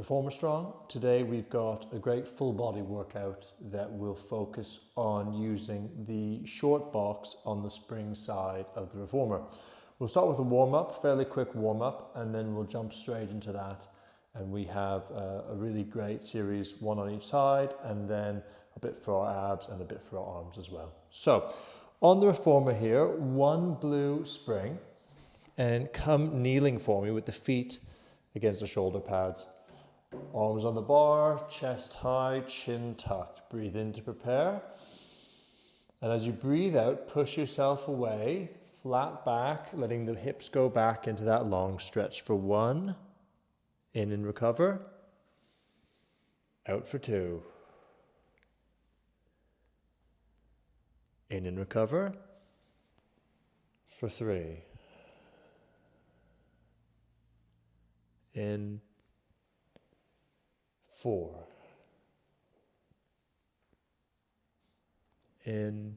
ReformerStrong. Today we've got a great full body workout that will focus on using the short box on the spring side of the Reformer. We'll start with a warm-up, fairly quick warm-up, and then we'll jump straight into that. And we have a really great series, one on each side, and then a bit for our abs and a bit for our arms as well. So on the Reformer here, one blue spring, and come kneeling for me with the feet against the shoulder pads. Arms on the bar, chest high, chin tucked. Breathe in to prepare. And as you breathe out, push yourself away, flat back, letting the hips go back into that long stretch for one. In and recover. Out for two. In and recover. For three. In. 4. In.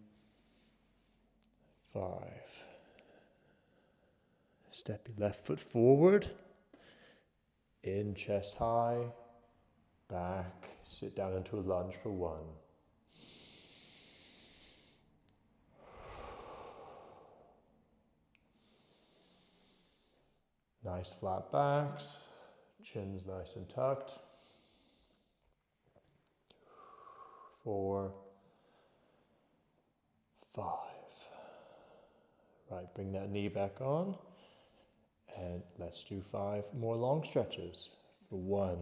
5. Step your left foot forward. In, chest high. Back. Sit down into a lunge for 1. Nice flat backs. Chin's nice and tucked. 4, 5. Right, bring that knee back on. And let's do 5 more long stretches for 1.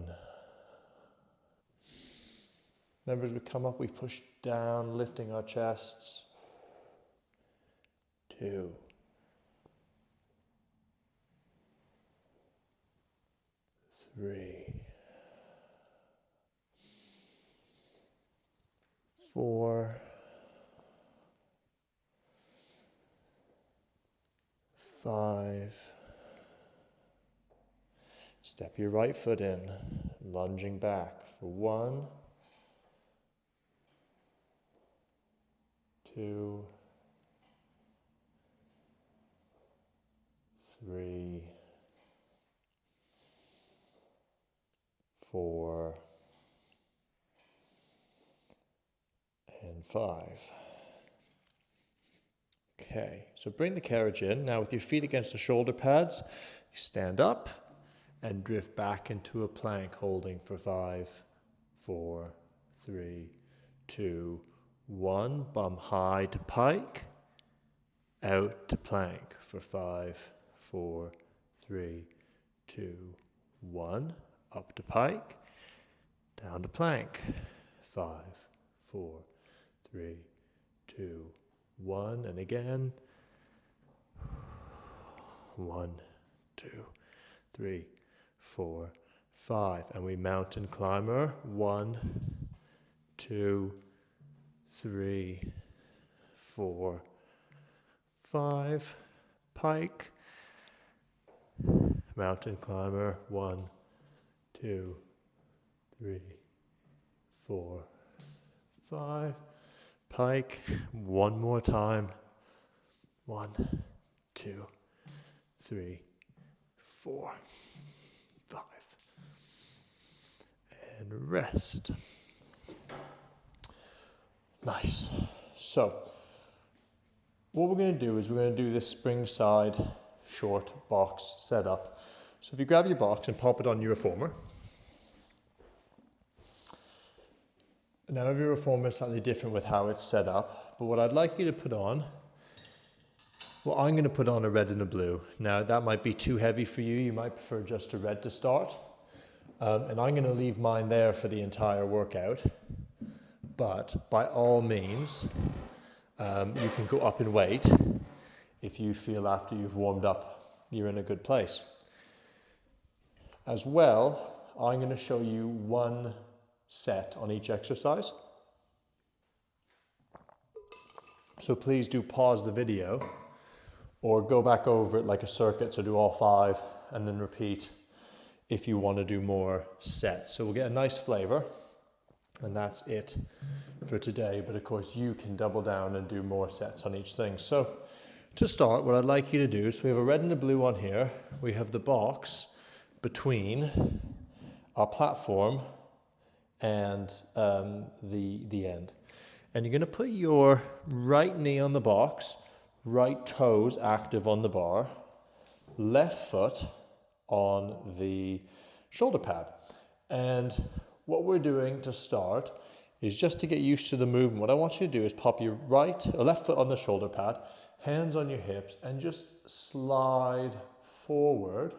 Remember, as we come up, we push down, lifting our chests. 2. 3. 4. 5. Step your right foot in, lunging back for 1, 2, 3, 4, and 5. Okay, so bring the carriage in. Now with your feet against the shoulder pads, you stand up and drift back into a plank, holding for 5, 4, 3, 2, 1. Bum high to pike, out to plank for 5, 4, 3, 2, 1. Up to pike, down to plank. 5, 4, 3, 2, 1. And again. 1, 2, 3, 4, 5. And we mountain climber. 1, 2, 3, 4, 5. Pike. Mountain climber. 1, 2, 3, 4, 5. Pike. One more time. 1, 2, 3, 4, 5. And rest. Nice. So, what we're going to do is we're going to do this spring side short box setup. So if you grab your box and pop it on your Reformer. Now every Reformer is slightly different with how it's set up, but what I'd like you to put on, well, I'm going to put on a red and a blue. Now that might be too heavy for you. You might prefer just a red to start. And I'm going to leave mine there for the entire workout. But by all means, you can go up in weight if you feel after you've warmed up you're in a good place. As well, I'm going to show you one set on each exercise. So please do pause the video or go back over it like a circuit, so do all 5 and then repeat if you want to do more sets. So we'll get a nice flavor, and that's it for today. But of course you can double down and do more sets on each thing. So to start, what I'd like you to do is we have a red and a blue on here. We have the box between our platform and the end. And you're going to put your right knee on the box, right toes active on the bar, left foot on the shoulder pad. And what we're doing to start is just to get used to the movement. What I want you to do is pop your right or left foot on the shoulder pad, hands on your hips, and just slide forward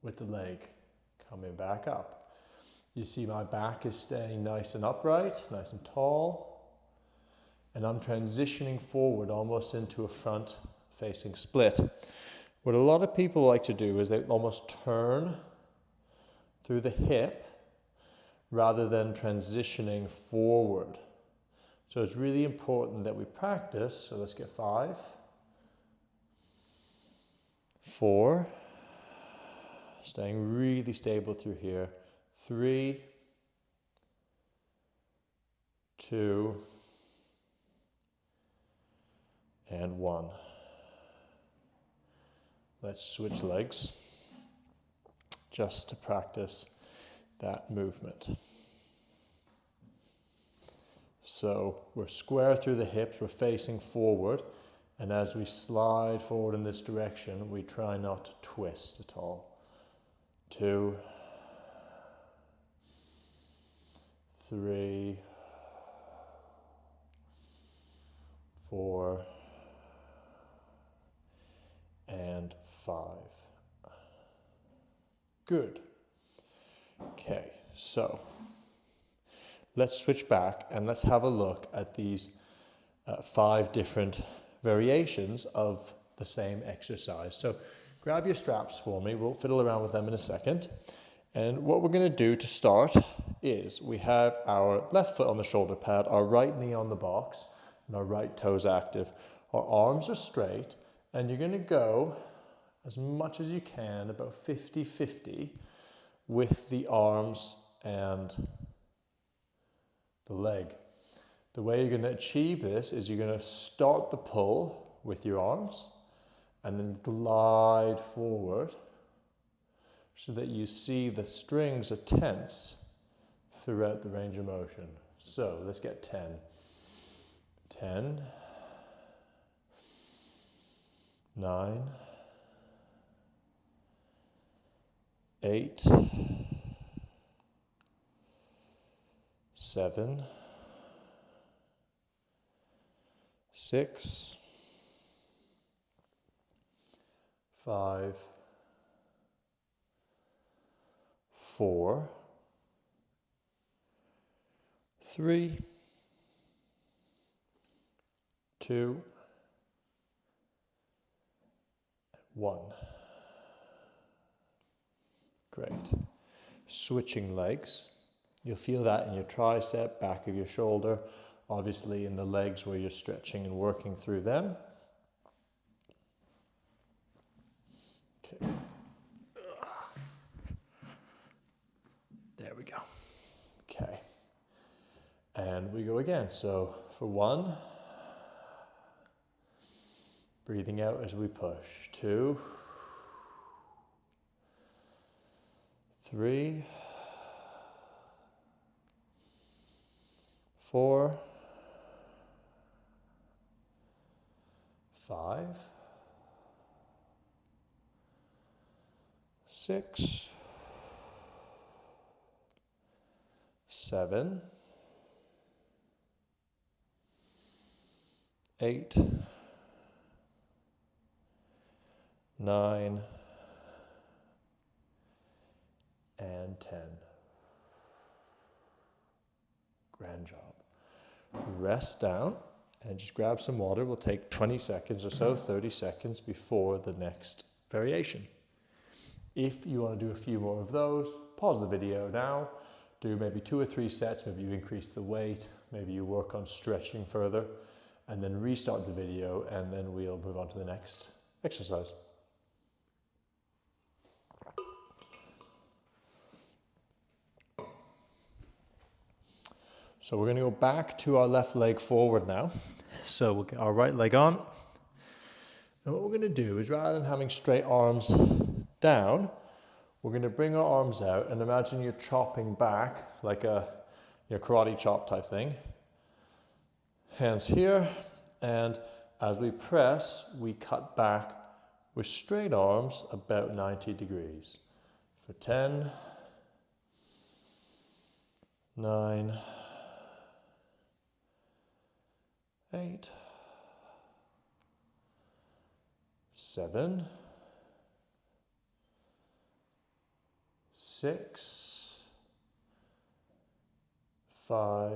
with the leg coming back up. You see my back is staying nice and upright, nice and tall, and I'm transitioning forward almost into a front facing split. What a lot of people like to do is they almost turn through the hip rather than transitioning forward. So it's really important that we practice. So let's get 5, 4, staying really stable through here, 3, 2, and 1. Let's switch legs just to practice that movement. So we're square through the hips, we're facing forward, and as we slide forward in this direction, we try not to twist at all. 2, 3, 4, and 5. Good. Okay, so let's switch back and let's have a look at these 5 different variations of the same exercise. So grab your straps for me. We'll fiddle around with them in a second. And what we're going to do to start is we have our left foot on the shoulder pad, our right knee on the box, and our right toes active. Our arms are straight, and you're going to go as much as you can, about 50-50, with the arms and the leg. The way you're going to achieve this is you're going to start the pull with your arms and then glide forward so that you see the strings are tense throughout the range of motion. So let's get 10. 10, 9, 8, 7, 6, 5, 4, 3, 2, 1. Great. Switching legs. You'll feel that in your tricep, back of your shoulder, obviously in the legs where you're stretching and working through them. Okay. There we go. Okay. And we go again. So for 1, breathing out as we push. 2, 3, 4, 5, 6, 7, 8, 9, and 10. Grand job. Rest down and just grab some water. We'll take 20 seconds or so, 30 seconds before the next variation. If you want to do a few more of those, pause the video now, do maybe 2 or 3 sets, maybe you increase the weight, maybe you work on stretching further, and then restart the video, and then we'll move on to the next exercise. So we're going to go back to our left leg forward now. So we'll get our right leg on. And what we're going to do is rather than having straight arms down, We're going to bring our arms out and imagine you're chopping back like a karate chop type thing. Hands here, and as we press, we cut back with straight arms about 90 degrees. For 10, 9, 8, 7, 6, 5,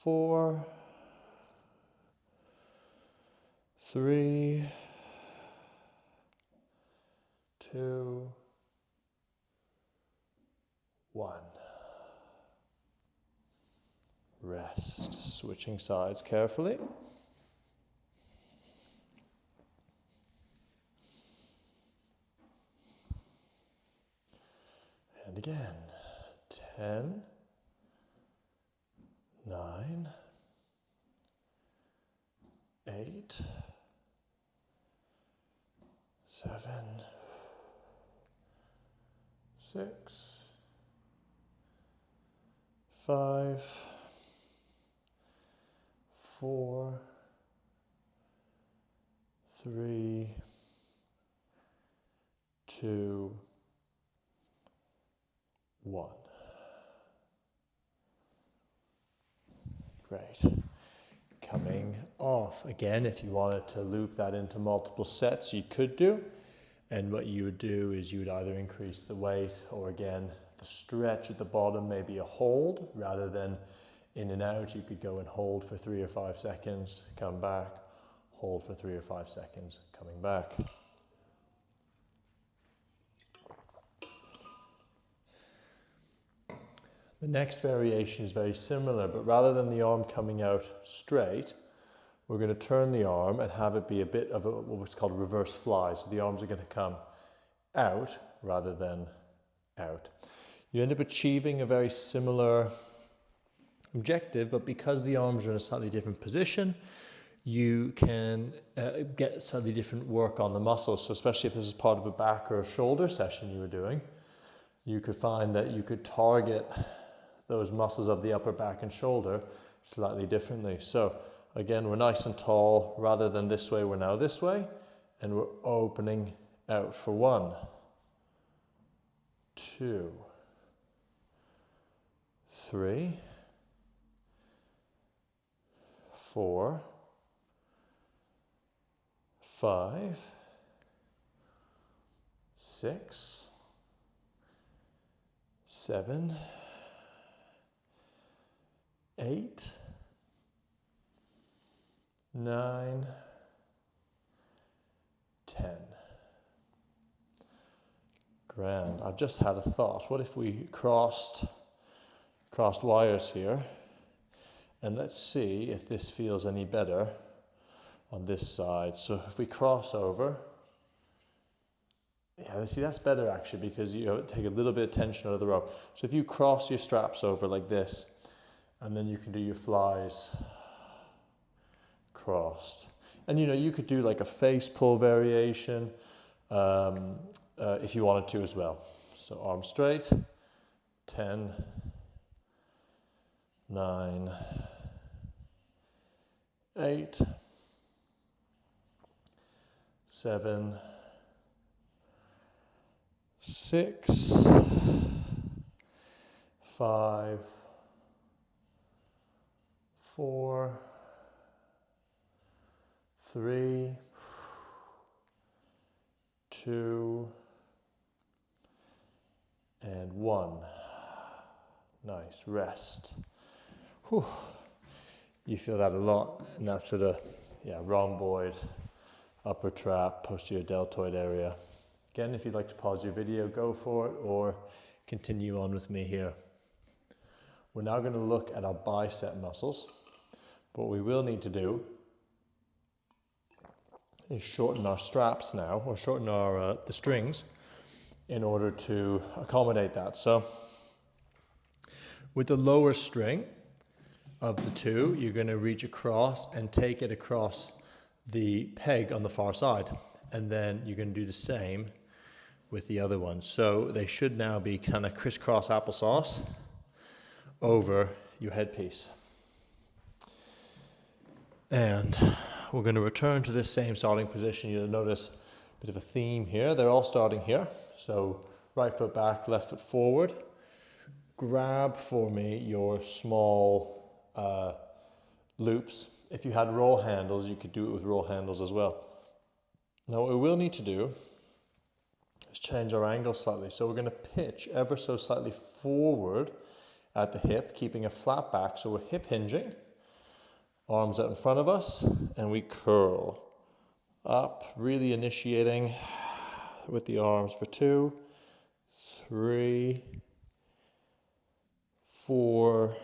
4, 3, 2, 1. Rest. Switching sides carefully. And again. 10, 9, 8, 7, 6, 5, 4, 3, 2, 1. Great. Coming off. Again, if you wanted to loop that into multiple sets, you could do. And what you would do is you would either increase the weight or again, the stretch at the bottom, maybe a hold rather than in and out. You could go and hold for 3 or 5 seconds, come back, hold for 3 or 5 seconds, coming back. The next variation is very similar, but rather than the arm coming out straight, we're going to turn the arm and have it be a bit of what's called reverse fly. So the arms are going to come out rather than out. You end up achieving a very similar objective, but because the arms are in a slightly different position, you can get slightly different work on the muscles. So especially if this is part of a back or a shoulder session you were doing, you could find that you could target those muscles of the upper back and shoulder slightly differently. So again, we're nice and tall. Rather than this way, we're now this way, and we're opening out for 1, 2, 3, 4, 5, 6, 7, 8, 9, 10. Grand. I've just had a thought. What if we crossed wires here? And let's see if this feels any better on this side. So if we cross over, yeah, see, that's better actually, because you take a little bit of tension out of the rope. So if you cross your straps over like this, and then you can do your flies crossed. And you could do like a face pull variation if you wanted to as well. So arms straight, 10, 9, 8, 7, 6, 5, 4, 3, 2, and 1. Nice, rest. Whew. You feel that a lot in that sort of, rhomboid, upper trap, posterior deltoid area. Again, if you'd like to pause your video, go for it, or continue on with me here. We're now going to look at our bicep muscles. What we will need to do is shorten our straps now, or shorten our the strings in order to accommodate that. So with the lower string of the two, you're going to reach across and take it across the peg on the far side. And then you're going to do the same with the other one. So they should now be kind of crisscross applesauce over your headpiece. And we're going to return to this same starting position. You'll notice a bit of a theme here. They're all starting here. So right foot back, left foot forward. Grab for me your small loops. If you had roll handles, you could do it with roll handles as well. Now what we will need to do is change our angle slightly. So we're going to pitch ever so slightly forward at the hip, keeping a flat back. So we're hip hinging, arms out in front of us, and we curl up, really initiating with the arms for 2, 3, 4,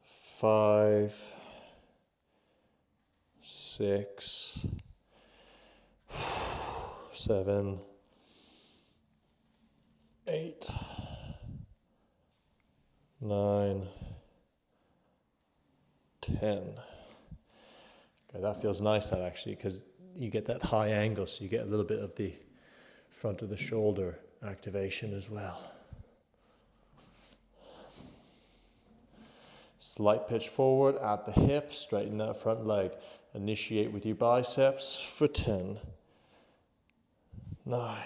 5, 6, 7, 8, 9, 10. Okay, that feels nice, that actually, because you get that high angle, so you get a little bit of the front of the shoulder activation as well. Slight pitch forward at the hip, straighten that front leg. Initiate with your biceps for 10, 9,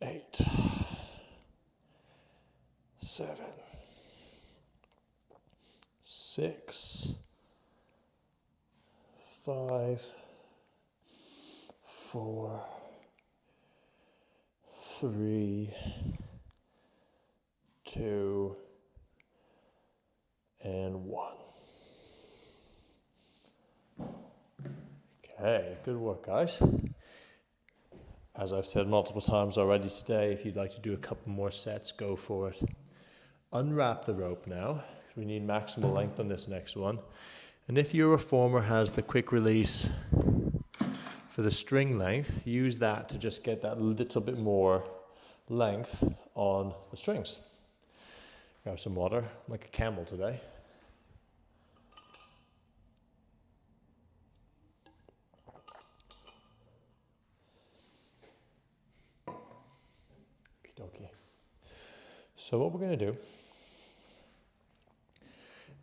8, 7, 6, 5, 4, 3, 2, and 1. Okay, good work, guys. As I've said multiple times already today, if you'd like to do a couple more sets, go for it. Unwrap the rope now, because we need maximal length on this next one. And if your reformer has the quick release for the string length, use that to just get that little bit more length on the strings. Grab some water, I'm like a camel today. Okay. So what we're going to do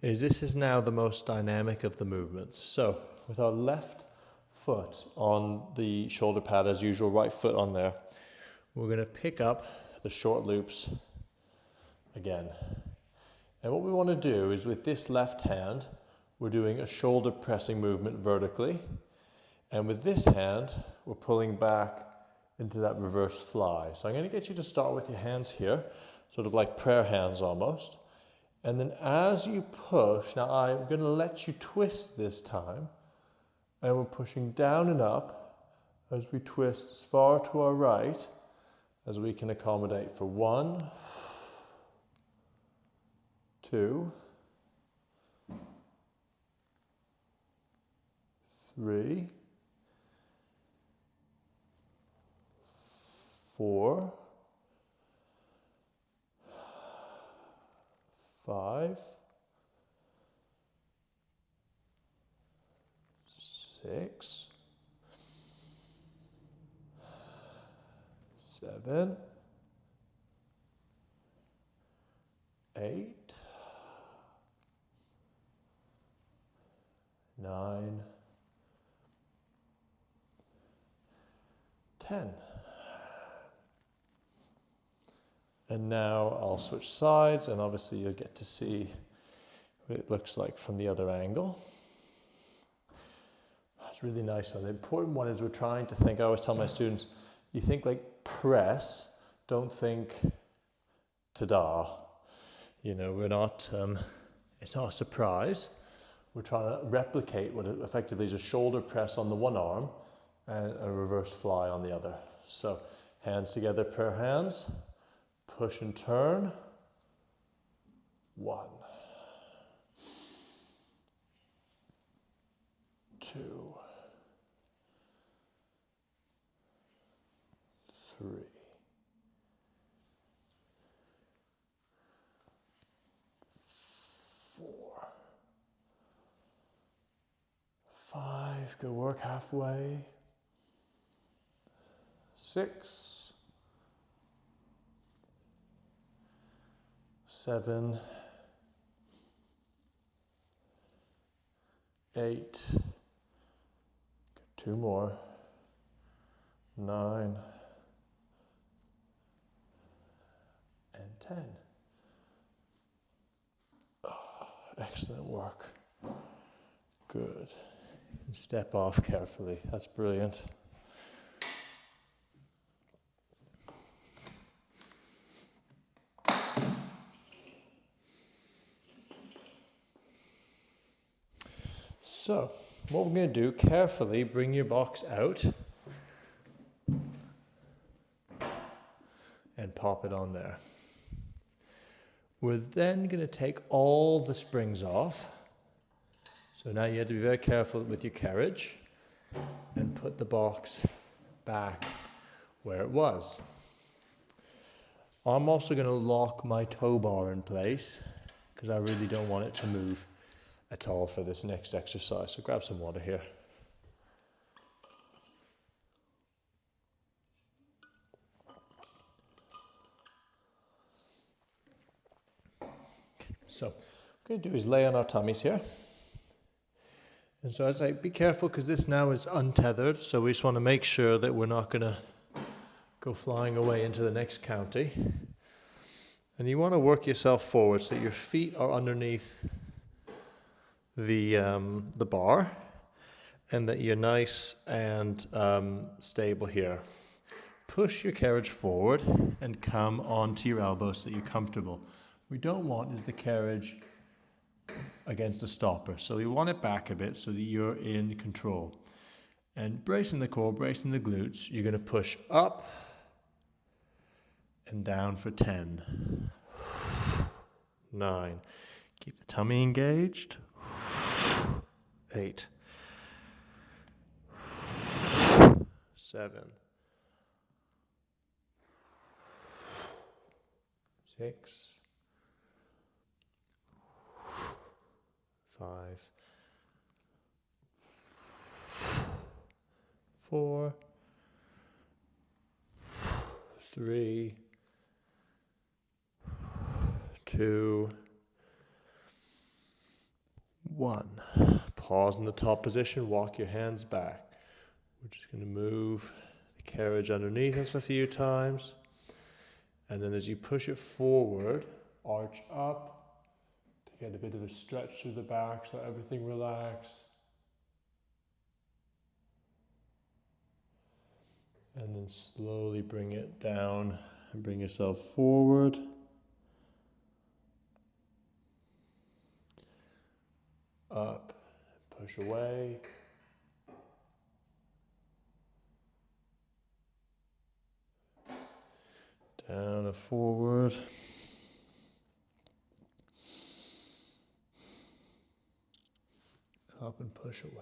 is this is now the most dynamic of the movements. So with our left foot on the shoulder pad as usual, right foot on there, we're going to pick up the short loops again. And what we want to do is with this left hand, we're doing a shoulder pressing movement vertically. And with this hand, we're pulling back into that reverse fly. So I'm going to get you to start with your hands here, sort of like prayer hands almost. And then as you push, now I'm going to let you twist this time, and we're pushing down and up as we twist as far to our right as we can accommodate for 1, 2, 3, 4, 5, 6, 7, 8, 9, 10. And now I'll switch sides, and obviously you'll get to see what it looks like from the other angle. It's really nice one. The important one is we're trying to think, I always tell my students, you think like press, don't think ta-da. You know, we're not, it's not a surprise. We're trying to replicate what effectively is a shoulder press on the one arm and a reverse fly on the other. So hands together, prayer hands. Push and turn. 1, 2, 3, 4, 5. Good work halfway. 6, 7, 8, 2 more, 9, and 10. Oh, excellent work. Good. Step off carefully. That's brilliant. So, what we're going to do, carefully bring your box out and pop it on there. We're then going to take all the springs off. So now you have to be very careful with your carriage and put the box back where it was. I'm also going to lock my tow bar in place because I really don't want it to move at all for this next exercise. So grab some water here. So what we're going to do is lay on our tummies here. And so as I be careful because this now is untethered, so we just want to make sure that we're not going to go flying away into the next county. And you want to work yourself forward so that your feet are underneath the bar and that you're nice and stable here. Push your carriage forward and come onto your elbows so that you're comfortable. What we don't want is the carriage against the stopper. So we want it back a bit so that you're in control. And bracing the core, bracing the glutes, you're going to push up and down for 10. 9. Keep the tummy engaged. 8. 7. 6. 5. 4. 3. 2. 1. Pause in the top position, walk your hands back. We're just going to move the carriage underneath us a few times. And then as you push it forward, arch up to get a bit of a stretch through the back so everything relax. And then slowly bring it down and bring yourself forward. Up, push away. Down and forward. Up and push away.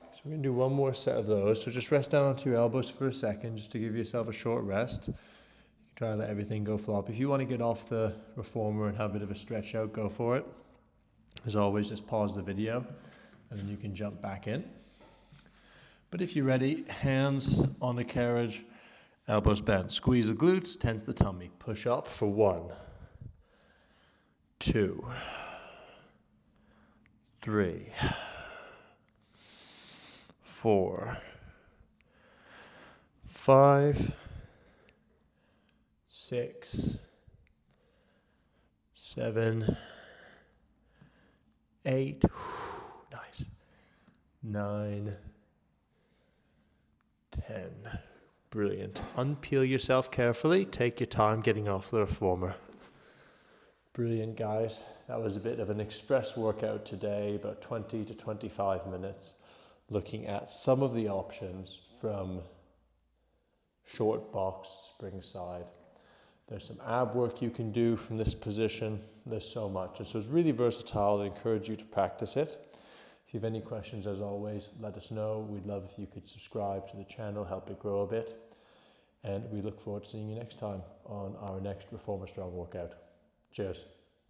So we're going to do one more set of those. So just rest down onto your elbows for a second, just to give yourself a short rest. You can try to let everything go flop. If you want to get off the reformer and have a bit of a stretch out, go for it. As always, just pause the video and then you can jump back in. But if you're ready, hands on the carriage, elbows bent. Squeeze the glutes, tense the tummy. Push up for 1, 2, 3, 4, 5, 6, 7, 8, nice, 9, 10. Brilliant. Unpeel yourself carefully. Take your time getting off the reformer. Brilliant, guys. That was a bit of an express workout today, about 20 to 25 minutes, looking at some of the options from short box spring side. There's some ab work you can do from this position. There's so much. And so it's really versatile. I encourage you to practice it. If you have any questions, as always, let us know. We'd love if you could subscribe to the channel, help it grow a bit. And we look forward to seeing you next time on our next ReformerStrong workout. Cheers.